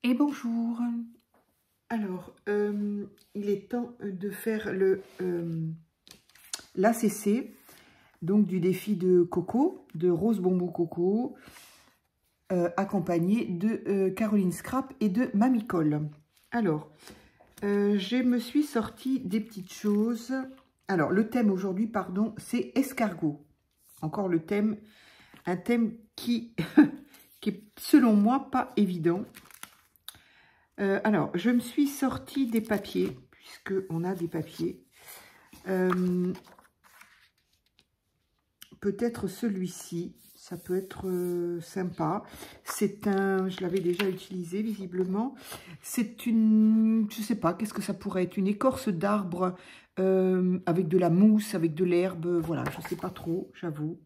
Et bonjour. Alors, il est temps de faire l'ACC, donc du défi de Coco, de Rose Bonbon Coco, accompagné de Caroline Scrap et de Mamie Cole. Alors, je me suis sorti des petites choses. Alors, le thème aujourd'hui, pardon, c'est escargot. Encore le thème, un thème qui, qui est selon moi pas évident. Alors, je me suis sorti des papiers, puisqu'on a des papiers. Peut-être celui-ci, ça peut être sympa. C'est un, je l'avais déjà utilisé visiblement. C'est une, je sais pas, qu'est-ce que ça pourrait être? Une écorce d'arbre avec de la mousse, avec de l'herbe. Voilà, je sais pas trop, j'avoue.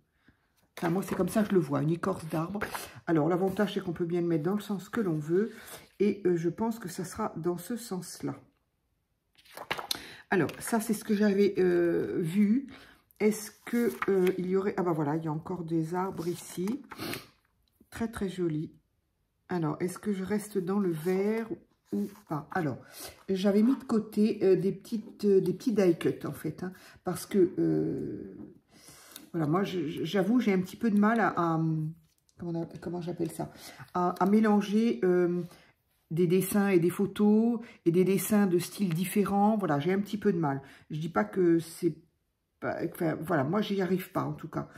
Enfin, moi, c'est comme ça que je le vois, une écorce d'arbre. Alors, l'avantage, c'est qu'on peut bien le mettre dans le sens que l'on veut. Et je pense que ça sera dans ce sens-là. Alors, ça, c'est ce que j'avais vu. Est-ce que il y aurait... Ah, bah voilà, il y a encore des arbres ici. Très, très joli. Alors, est-ce que je reste dans le vert ou pas? Alors, j'avais mis de côté des petits die cuts, en fait. Hein, parce que... voilà, moi, j'avoue, j'ai un petit peu de mal à comment j'appelle ça? À mélanger des dessins et des photos et des dessins de styles différents. Voilà, j'ai un petit peu de mal. Je dis pas que c'est pas... Enfin, voilà, moi, j'y arrive pas, en tout cas.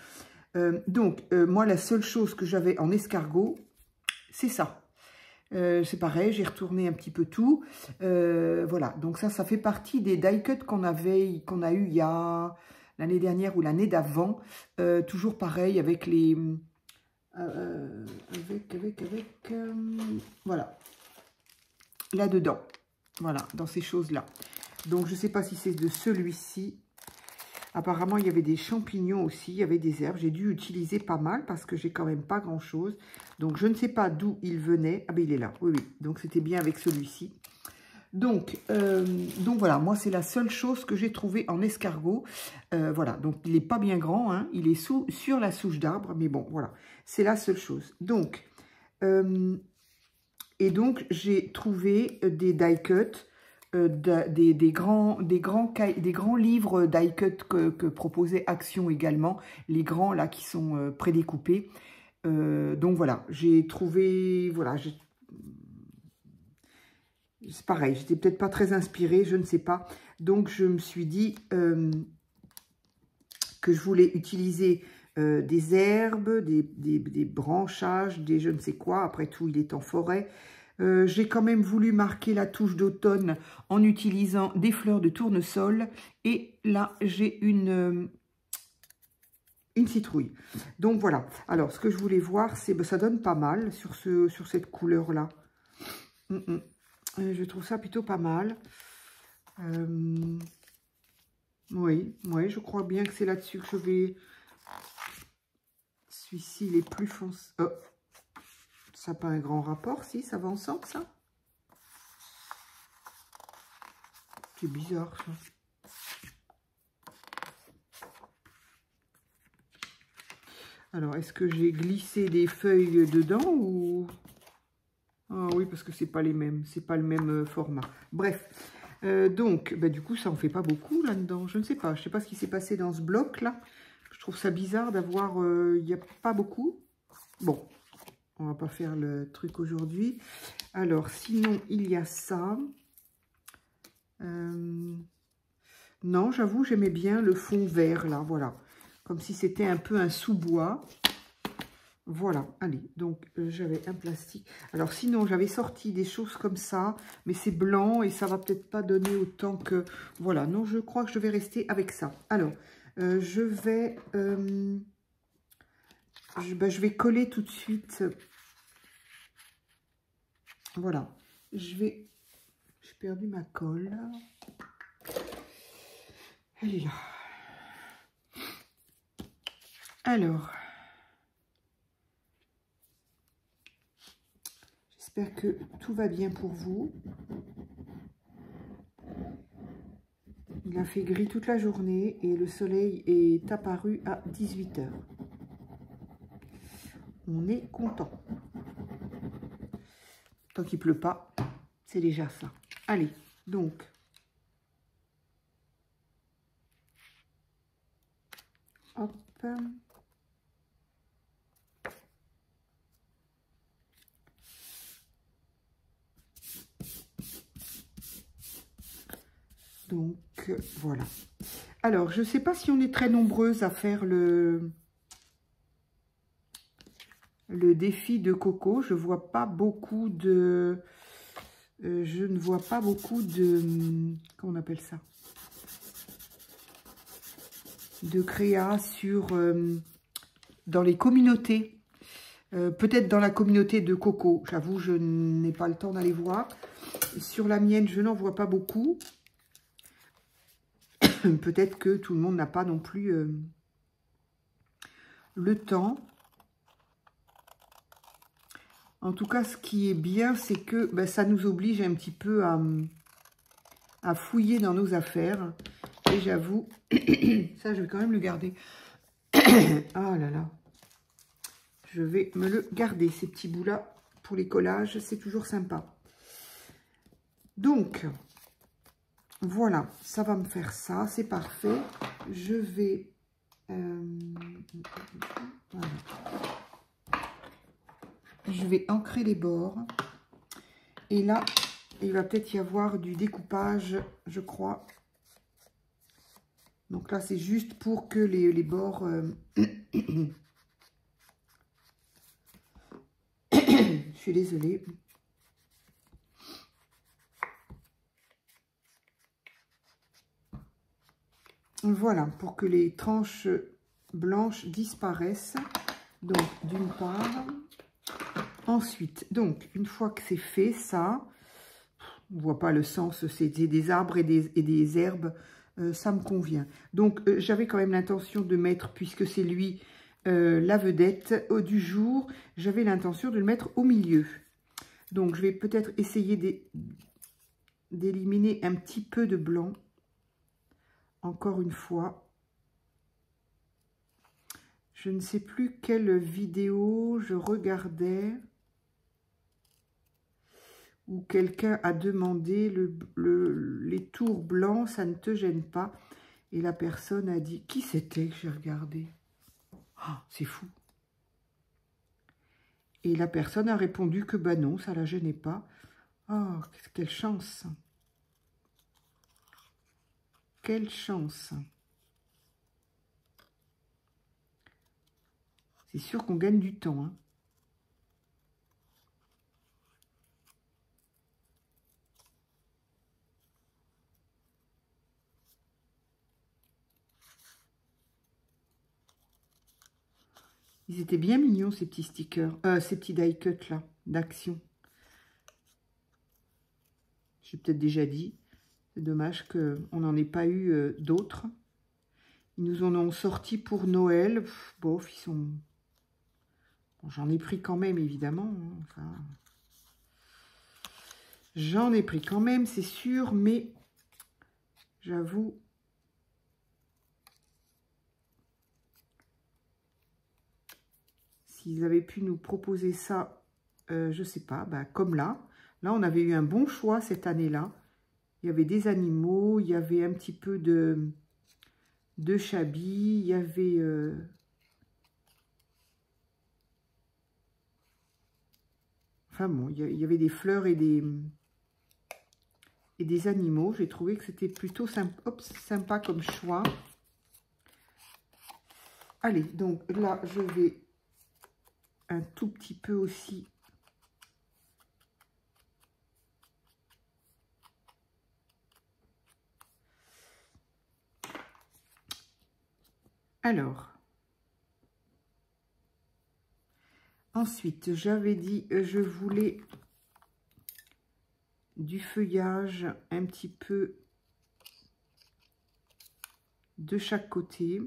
Donc, moi, la seule chose que j'avais en escargot, c'est ça. C'est pareil, j'ai retourné un petit peu tout. Voilà, donc ça fait partie des die cuts qu'on a eu il y a l'année dernière ou l'année d'avant. Toujours pareil avec les... voilà, là-dedans. Voilà, dans ces choses-là. Donc, je ne sais pas si c'est de celui-ci. Apparemment, il y avait des champignons aussi, il y avait des herbes. J'ai dû utiliser pas mal parce que j'ai quand même pas grand-chose. Donc, je ne sais pas d'où il venait. Ah ben, il est là, oui, oui. Donc, c'était bien avec celui-ci. Donc voilà, moi, c'est la seule chose que j'ai trouvée en escargot. Voilà, donc il n'est pas bien grand, hein. Il est sur la souche d'arbre, mais bon, voilà. C'est la seule chose. Donc, et donc, j'ai trouvé des die cuts. Des grands livres die cut que proposait Action également, les grands là qui sont prédécoupés. Donc voilà, j'ai trouvé, voilà, c'est pareil, j'étais peut-être pas très inspirée, je ne sais pas. Donc je me suis dit que je voulais utiliser des herbes, des branchages, des je ne sais quoi. Après tout, il est en forêt. J'ai quand même voulu marquer la touche d'automne en utilisant des fleurs de tournesol. Et là, j'ai une citrouille. Donc voilà. Alors, ce que je voulais voir, c'est... Ben, ça donne pas mal sur cette couleur-là. Je trouve ça plutôt pas mal. Oui, je crois bien que c'est là-dessus que je vais... Celui-ci, il est plus foncé. Oh. Ça n'a pas un grand rapport, si, ça va ensemble, ça? C'est bizarre, ça. Alors, est-ce que j'ai glissé des feuilles dedans ou... Ah oui, parce que c'est pas les mêmes, c'est pas le même format. Bref, donc, bah, du coup, ça en fait pas beaucoup là-dedans. Je ne sais pas ce qui s'est passé dans ce bloc-là. Je trouve ça bizarre d'avoir... Il n'y a pas beaucoup. Bon, on va pas faire le truc aujourd'hui. Alors, sinon, il y a ça. Non, j'avoue, j'aimais bien le fond vert, là, voilà. Comme si c'était un peu un sous-bois. Voilà, allez, donc j'avais un plastique. Alors, sinon, j'avais sorti des choses comme ça, mais c'est blanc et ça va peut-être pas donner autant que... Voilà, non, je crois que je vais rester avec ça. Alors, je vais... je vais coller tout de suite... Voilà, j'ai perdu ma colle. Elle est là. Alors, j'espère que tout va bien pour vous. Il a fait gris toute la journée et le soleil est apparu à 18 h. On est content. Tant qu'il pleut pas, c'est déjà ça. Allez, donc. Hop. Donc, voilà. Alors, je ne sais pas si on est très nombreuses à faire le défi de Coco. Je vois pas beaucoup de... je ne vois pas beaucoup de... Comment on appelle ça? De créa sur... dans les communautés. Peut-être dans la communauté de Coco. J'avoue, je n'ai pas le temps d'aller voir. Sur la mienne, je n'en vois pas beaucoup. Peut-être que tout le monde n'a pas non plus le temps. En tout cas, ce qui est bien, c'est que ben, ça nous oblige un petit peu à fouiller dans nos affaires. Et j'avoue, ça, je vais quand même le garder. Ah là là. Je vais me le garder, ces petits bouts-là, pour les collages. C'est toujours sympa. Donc, voilà, ça va me faire ça. C'est parfait. Je vais... voilà. Je vais ancrer les bords. Et là, il va peut-être y avoir du découpage, je crois. Donc là, c'est juste pour que les bords... je suis désolée. Voilà, pour que les tranches blanches disparaissent. Donc, d'une part... Ensuite, donc, une fois que c'est fait, ça, on ne voit pas le sens, c'est des arbres et des herbes, ça me convient. Donc, j'avais quand même l'intention de mettre, puisque c'est lui la vedette du jour, j'avais l'intention de le mettre au milieu. Donc, je vais peut-être essayer d'éliminer un petit peu de blanc, encore une fois. Je ne sais plus quelle vidéo je regardais, où quelqu'un a demandé les tours blancs, ça ne te gêne pas. Et la personne a dit, qui c'était que j'ai regardé? Oh, c'est fou. Et la personne a répondu que bah non, ça la gênait pas. Oh, quelle chance. Quelle chance. C'est sûr qu'on gagne du temps, hein. Ils étaient bien mignons, ces petits stickers, ces petits die cut là, d'action. J'ai peut-être déjà dit. C'est dommage qu'on n'en ait pas eu d'autres. Ils nous en ont sorti pour Noël. Bof, ils sont... Bon, j'en ai pris quand même, évidemment. Hein, enfin... J'en ai pris quand même, c'est sûr, mais j'avoue... S'ils avaient pu nous proposer ça, je sais pas, bah, comme là. Là, on avait eu un bon choix cette année-là. Il y avait des animaux, il y avait un petit peu de chablis, il y avait... Enfin bon, il y avait des fleurs et des animaux. J'ai trouvé que c'était plutôt sympa comme choix. Allez, donc là, je vais un tout petit peu aussi... Alors... Ensuite, j'avais dit, je voulais du feuillage un petit peu de chaque côté.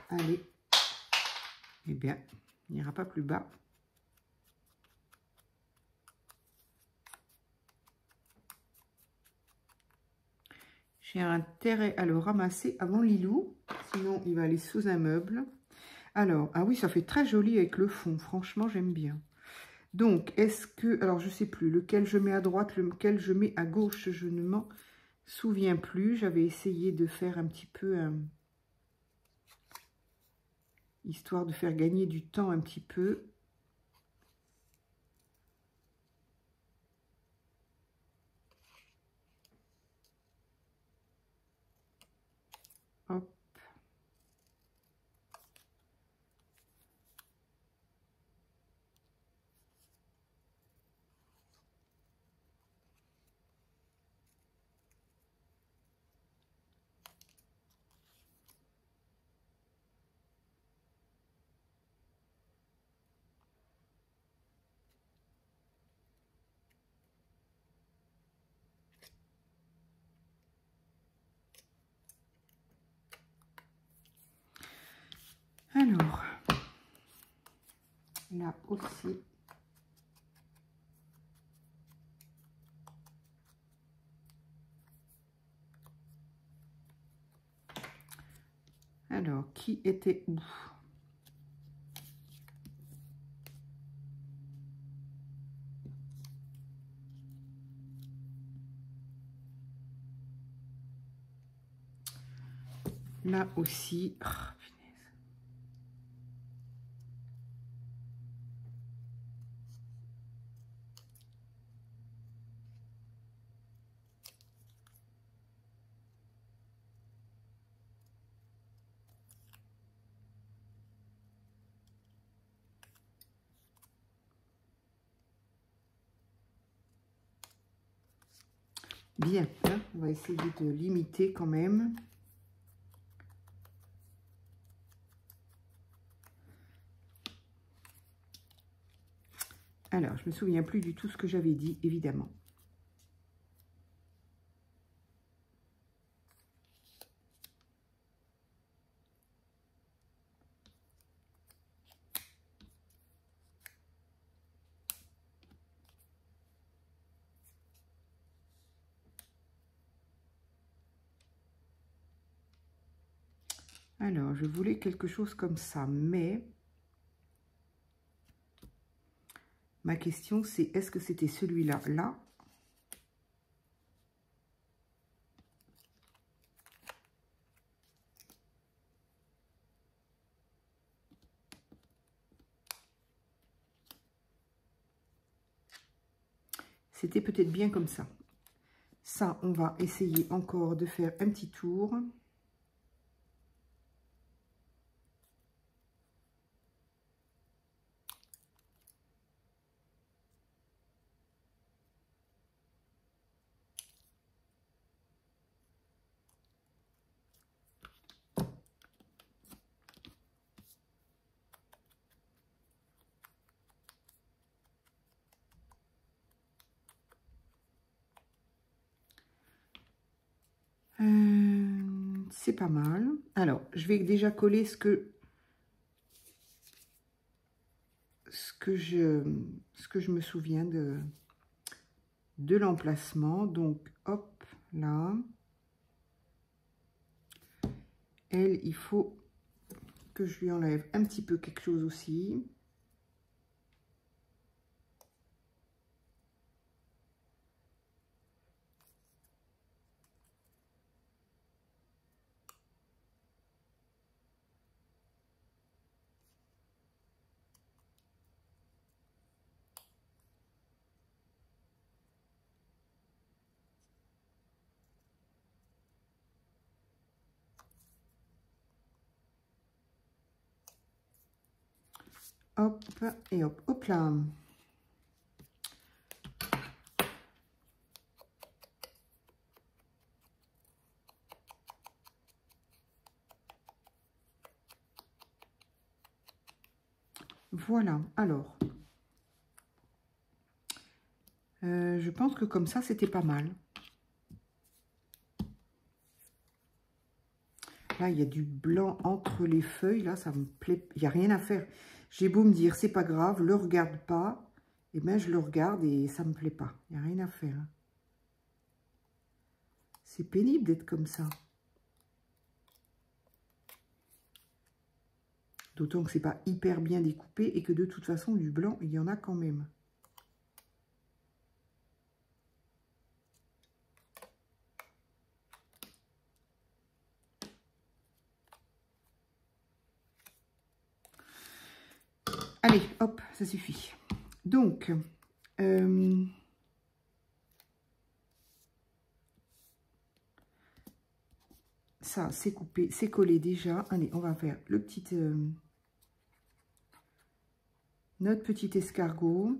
Allez. Eh bien, il n'ira pas plus bas. J'ai intérêt à le ramasser avant Lilou, sinon il va aller sous un meuble. Alors, ah oui, ça fait très joli avec le fond, franchement, j'aime bien. Donc, est-ce que, alors je ne sais plus, lequel je mets à droite, lequel je mets à gauche, je ne m'en souviens plus. J'avais essayé de faire un petit peu, histoire de faire gagner du temps un petit peu. Hop. Alors, là aussi. Alors, qui était où? Là aussi. Oh, punaise. Bien, hein, on va essayer de limiter quand même. Alors, je ne me souviens plus du tout ce que j'avais dit, évidemment. Alors, je voulais quelque chose comme ça, mais ma question c'est, est-ce que c'était celui-là, là? C'était peut-être bien comme ça. Ça, on va essayer encore de faire un petit tour. C'est pas mal. Alors, je vais déjà coller ce que je me souviens de l'emplacement. Donc, hop, là. Elle, il faut que je lui enlève un petit peu quelque chose aussi. Hop, et hop, hop là. Voilà, alors. Je pense que comme ça, c'était pas mal. Là, il y a du blanc entre les feuilles. Là, ça me plaît. Il n'y a rien à faire. J'ai beau me dire, c'est pas grave, le regarde pas. Eh bien, je le regarde et ça me plaît pas. Il n'y a rien à faire. C'est pénible d'être comme ça. D'autant que c'est pas hyper bien découpé et que de toute façon, du blanc, il y en a quand même. Allez, hop, ça suffit. Donc, ça, c'est coupé, c'est collé déjà. Allez, on va faire le petit, notre petit escargot.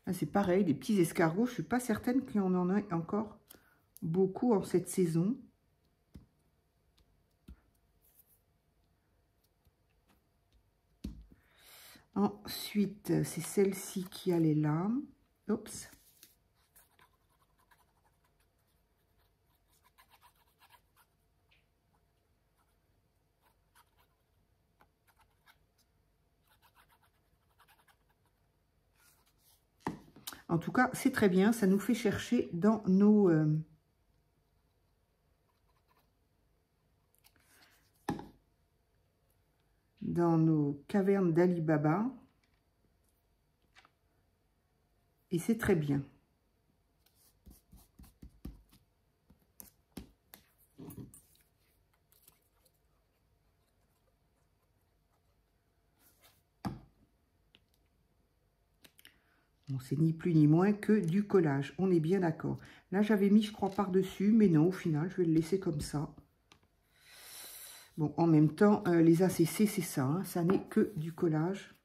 Là, c'est pareil, des petits escargots. Je ne suis pas certaine qu'il y en ait encore beaucoup en cette saison. Ensuite, c'est celle-ci qui allait là. Oups. En tout cas, c'est très bien. Ça nous fait chercher dans nos... dans nos cavernes d'Ali Baba. Et c'est très bien. Bon, c'est ni plus ni moins que du collage. On est bien d'accord. Là, j'avais mis, je crois, par-dessus. Mais non, au final, je vais le laisser comme ça. Bon, en même temps, les ACC, c'est ça. Hein, ça n'est que du collage.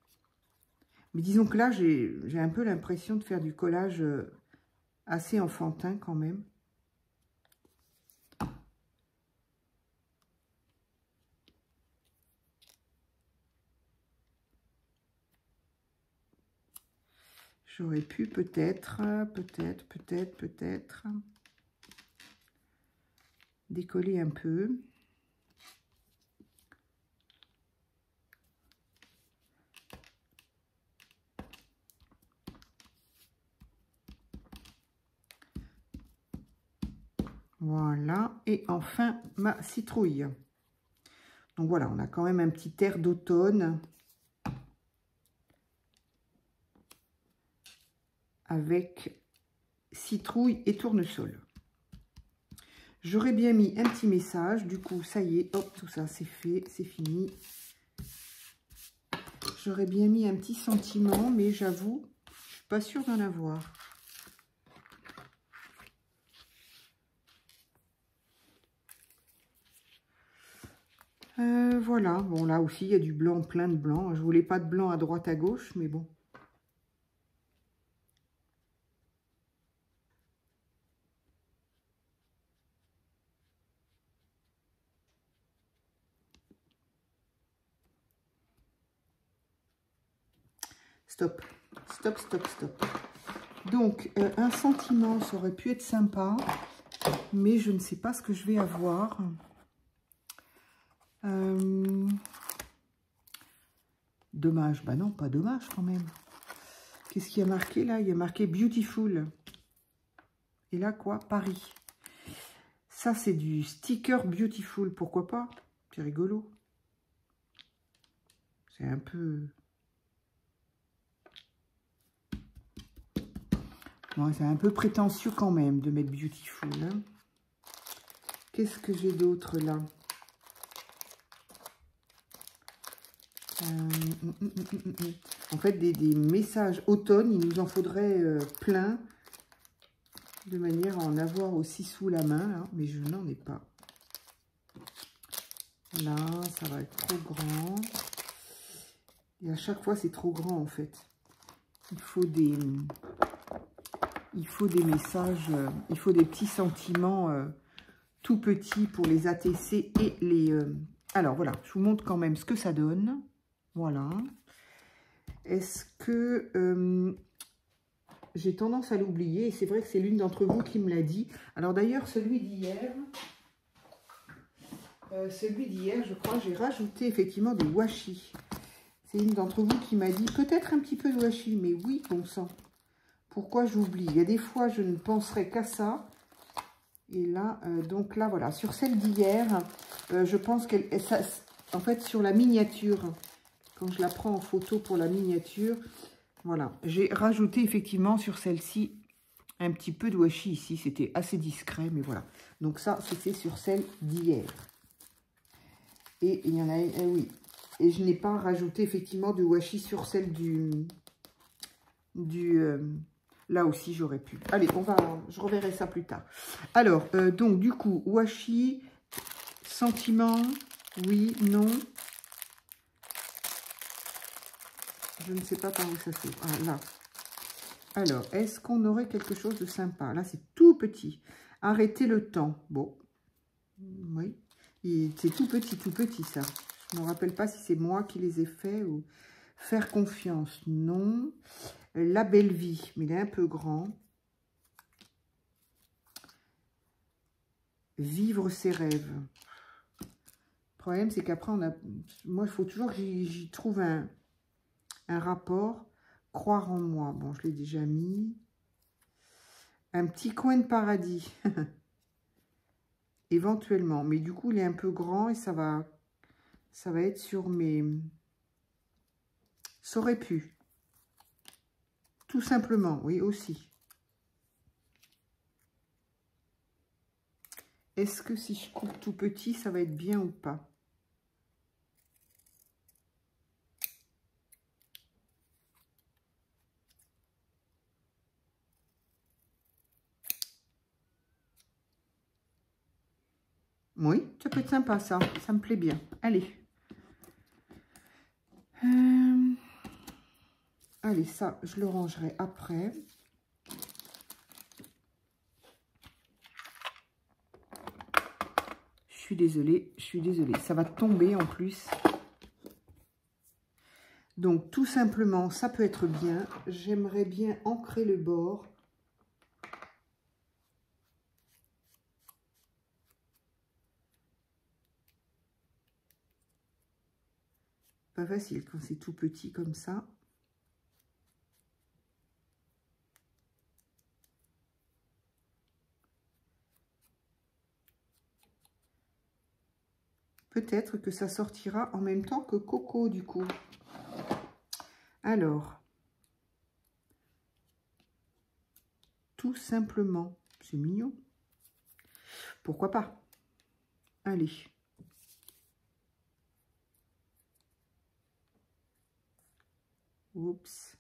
Mais disons que là, j'ai un peu l'impression de faire du collage assez enfantin quand même. J'aurais pu peut-être décoller un peu. Voilà, et enfin ma citrouille. Donc voilà, on a quand même un petit air d'automne avec citrouille et tournesol. J'aurais bien mis un petit message, du coup ça y est, hop, tout ça c'est fait, c'est fini. J'aurais bien mis un petit sentiment, mais j'avoue, je suis pas sûre d'en avoir. Voilà, bon là aussi il y a du blanc, plein de blanc. Je voulais pas de blanc à droite à gauche, mais bon. Stop, stop, stop, stop. Donc un sentiment, ça aurait pu être sympa, mais je ne sais pas ce que je vais avoir. Dommage, bah non, pas dommage quand même. Qu'est-ce qu'il y a marqué là? Il y a marqué Beautiful. Et là quoi? Paris. Ça c'est du sticker Beautiful, pourquoi pas? C'est rigolo. C'est un peu... Bon, c'est un peu prétentieux quand même de mettre Beautiful. Hein. Qu'est-ce que j'ai d'autre là? En fait, des messages automne, il nous en faudrait plein, de manière à en avoir aussi sous la main, là, mais je n'en ai pas. Là, ça va être trop grand. Et à chaque fois, c'est trop grand, en fait. Il faut des messages, il faut des petits sentiments tout petits pour les ATC et les... Alors, voilà, je vous montre quand même ce que ça donne. Voilà. Est-ce que j'ai tendance à l'oublier. Et c'est vrai que c'est l'une d'entre vous qui me l'a dit. Alors d'ailleurs, celui d'hier, je crois, j'ai rajouté effectivement des washi. C'est une d'entre vous qui m'a dit peut-être un petit peu de washi, mais oui, bon sang. Pourquoi j'oublie? Il y a des fois, je ne penserai qu'à ça. Et là, donc là, voilà, sur celle d'hier, je pense qu'elle, en fait, sur la miniature, quand je la prends en photo pour la miniature, voilà, j'ai rajouté effectivement sur celle-ci un petit peu de washi ici. C'était assez discret, mais voilà. Donc ça, c'était sur celle d'hier. Et il y en a, oui. Et je n'ai pas rajouté effectivement de washi sur celle là aussi, j'aurais pu. Allez, je reverrai ça plus tard. Alors, donc, du coup, washi, sentiment, oui, non. Je ne sais pas par où ça se trouve. Ah, là. Alors, est-ce qu'on aurait quelque chose de sympa? Là, c'est tout petit. Arrêtez le temps. Bon. Oui. C'est tout petit, ça. Je ne me rappelle pas si c'est moi qui les ai faits ou... Faire confiance, non. La belle vie, mais il est un peu grand. Vivre ses rêves. Le problème, c'est qu'après, moi, il faut toujours que j'y trouve un rapport. Croire en moi. Bon, je l'ai déjà mis. Un petit coin de paradis. Éventuellement. Mais du coup, il est un peu grand et ça va être sur mes... Ça aurait pu. Tout simplement, oui, aussi. Est-ce que si je coupe tout petit, ça va être bien ou pas? Oui, ça peut être sympa, ça. Ça me plaît bien. Allez. Allez, ça, je le rangerai après. Je suis désolée, ça va tomber en plus. Donc, tout simplement, ça peut être bien. J'aimerais bien ancrer le bord. Pas facile quand c'est tout petit comme ça. Peut-être que ça sortira en même temps que Coco, du coup. Alors, tout simplement, c'est mignon. Pourquoi pas? Allez. Oups.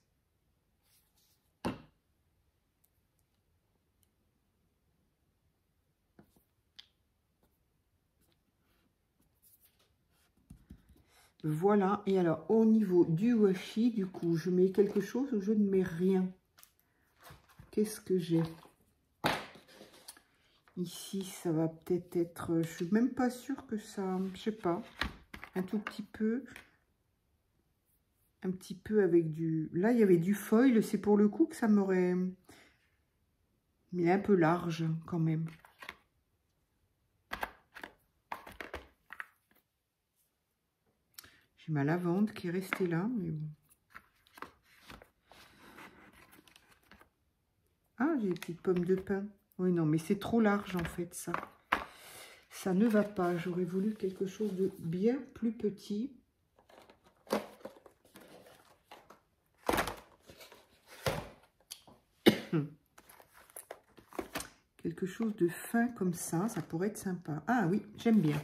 Voilà. Et alors, au niveau du washi, du coup, je mets quelque chose ou je ne mets rien? Qu'est-ce que j'ai? Ici, ça va peut-être être... Je suis même pas sûre que ça... Je sais pas. Un tout petit peu. Un petit peu avec du... Là, il y avait du foil. C'est pour le coup que ça m'aurait... Mais il est un peu large, quand même. J'ai ma lavande qui est restée là, mais bon. Ah, j'ai des petites pommes de pin. Oui, non, mais c'est trop large, en fait, ça. Ça ne va pas. J'aurais voulu quelque chose de bien plus petit. Quelque chose de fin comme ça pourrait être sympa. Ah oui, j'aime bien.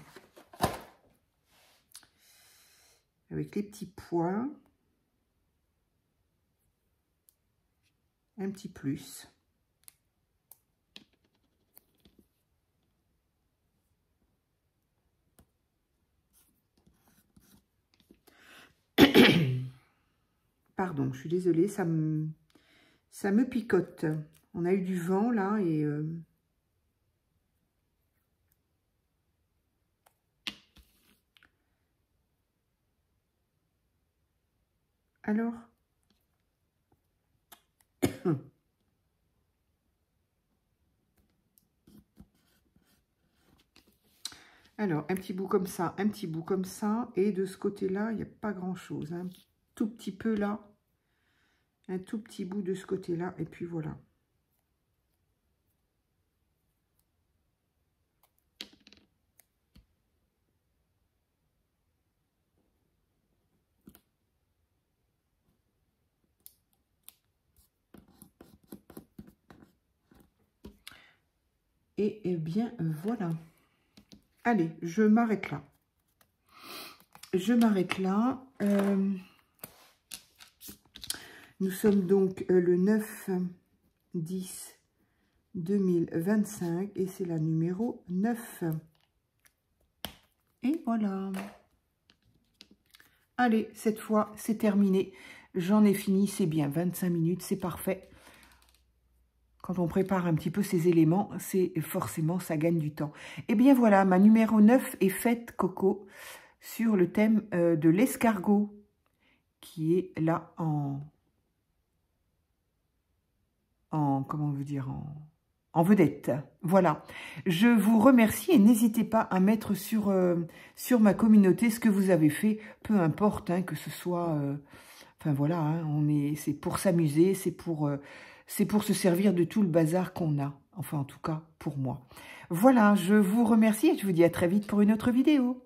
Avec les petits points. Un petit plus. Pardon, je suis désolée, ça me picote. On a eu du vent là et... Alors Alors, un petit bout comme ça, un petit bout comme ça. Et de ce côté-là, il n'y a pas grand-chose. Un tout petit peu là. Un tout petit bout de ce côté-là. Et puis voilà. Et bien, voilà. Allez, je m'arrête là. Je m'arrête là. Nous sommes donc le 9/10/2025 et c'est la numéro 9. Et voilà. Allez, cette fois, c'est terminé. J'en ai fini, c'est bien. 25 minutes, c'est parfait. Quand on prépare un petit peu ces éléments, c'est forcément, ça gagne du temps. Et bien voilà, ma numéro 9 est faite, Coco, sur le thème de l'escargot, qui est là comment on veut dire, en vedette. Voilà. Je vous remercie et n'hésitez pas à mettre sur ma communauté ce que vous avez fait, peu importe, hein, que ce soit... enfin voilà, hein, c'est pour s'amuser, c'est pour se servir de tout le bazar qu'on a. Enfin, en tout cas, pour moi. Voilà, je vous remercie et je vous dis à très vite pour une autre vidéo.